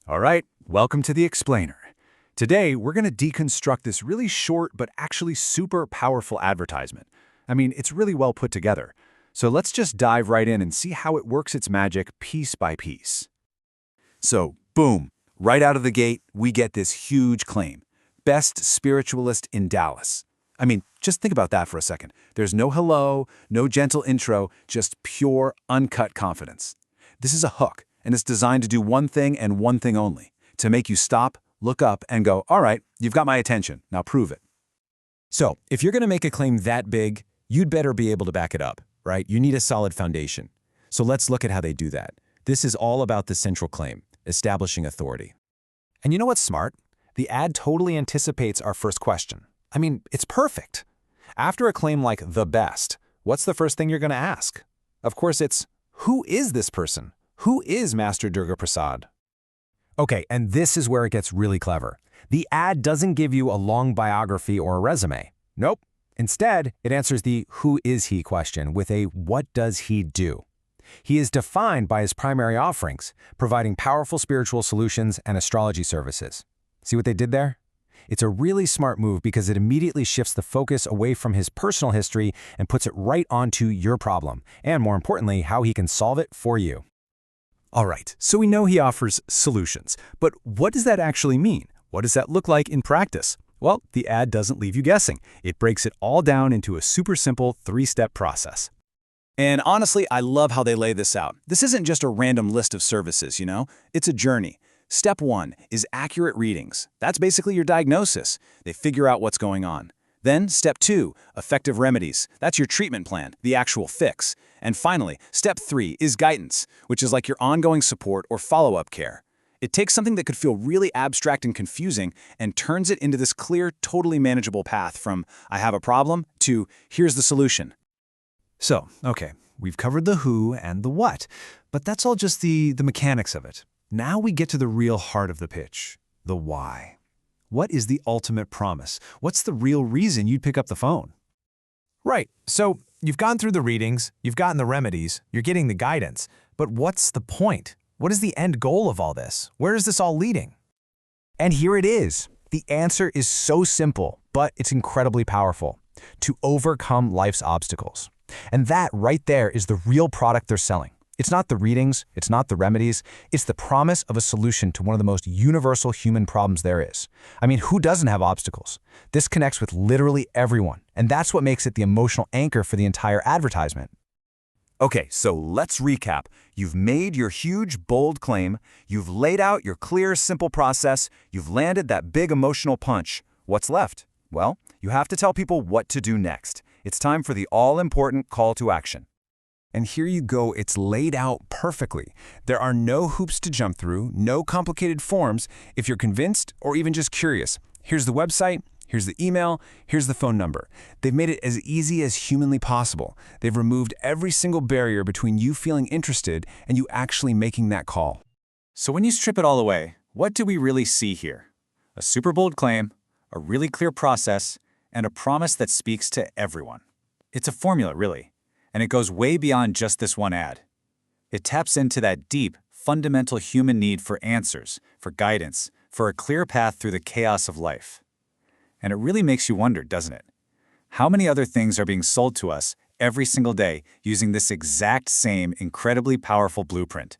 All right, welcome to the Explainer. Today, we're going to deconstruct this really short but actually super powerful advertisement. I mean, it's really well put together. So let's just dive right in and see how it works its magic piece by piece. So, boom, right out of the gate, we get this huge claim. Best spiritualist in Dallas. I mean, just think about that for a second. There's no hello, no gentle intro, just pure, uncut confidence. This is a hook, and it's designed to do one thing and one thing only, to make you stop, look up, and go, all right, you've got my attention, now prove it. So, if you're going to make a claim that big, you'd better be able to back it up, right? You need a solid foundation. So let's look at how they do that. This is all about the central claim, establishing authority. And you know what's smart? The ad totally anticipates our first question. I mean, it's perfect. After a claim like the best, what's the first thing you're going to ask? Of course, it's, who is this person? Who is Master Durga Prasad? Okay, and this is where it gets really clever. The ad doesn't give you a long biography or a resume. Nope. Instead, it answers the who is he question with a what does he do? He is defined by his primary offerings, providing powerful spiritual solutions and astrology services. See what they did there? It's a really smart move because it immediately shifts the focus away from his personal history and puts it right onto your problem, and more importantly, how he can solve it for you. All right, so we know he offers solutions, but what does that actually mean? What does that look like in practice? Well, the ad doesn't leave you guessing. It breaks it all down into a super simple three-step process. And honestly, I love how they lay this out. This isn't just a random list of services, you know? It's a journey. Step 1 is accurate readings. That's basically your diagnosis. They figure out what's going on. Then, step 2, effective remedies. That's your treatment plan, the actual fix. And finally, step 3 is guidance, which is like your ongoing support or follow-up care. It takes something that could feel really abstract and confusing and turns it into this clear, totally manageable path from, I have a problem, to, here's the solution. So, okay, we've covered the who and the what, but that's all just the mechanics of it. Now we get to the real heart of the pitch, the why. What is the ultimate promise? What's the real reason you'd pick up the phone? Right, so you've gone through the readings, you've gotten the remedies, you're getting the guidance, but what's the point? What is the end goal of all this? Where is this all leading? And here it is. The answer is so simple, but it's incredibly powerful. To overcome life's obstacles. And that right there is the real product they're selling. It's not the readings, it's not the remedies, it's the promise of a solution to one of the most universal human problems there is. I mean, who doesn't have obstacles? This connects with literally everyone, and that's what makes it the emotional anchor for the entire advertisement. Okay, so let's recap. You've made your huge, bold claim, you've laid out your clear, simple process, you've landed that big emotional punch. What's left? Well, you have to tell people what to do next. It's time for the all-important call to action. And here you go, it's laid out perfectly. There are no hoops to jump through, no complicated forms. If you're convinced or even just curious, here's the website, here's the email, here's the phone number. They've made it as easy as humanly possible. They've removed every single barrier between you feeling interested and you actually making that call. So when you strip it all away, what do we really see here? A super bold claim, a really clear process, and a promise that speaks to everyone. It's a formula, really. And it goes way beyond just this one ad. It taps into that deep, fundamental human need for answers, for guidance, for a clear path through the chaos of life. And it really makes you wonder, doesn't it? How many other things are being sold to us every single day using this exact same incredibly powerful blueprint?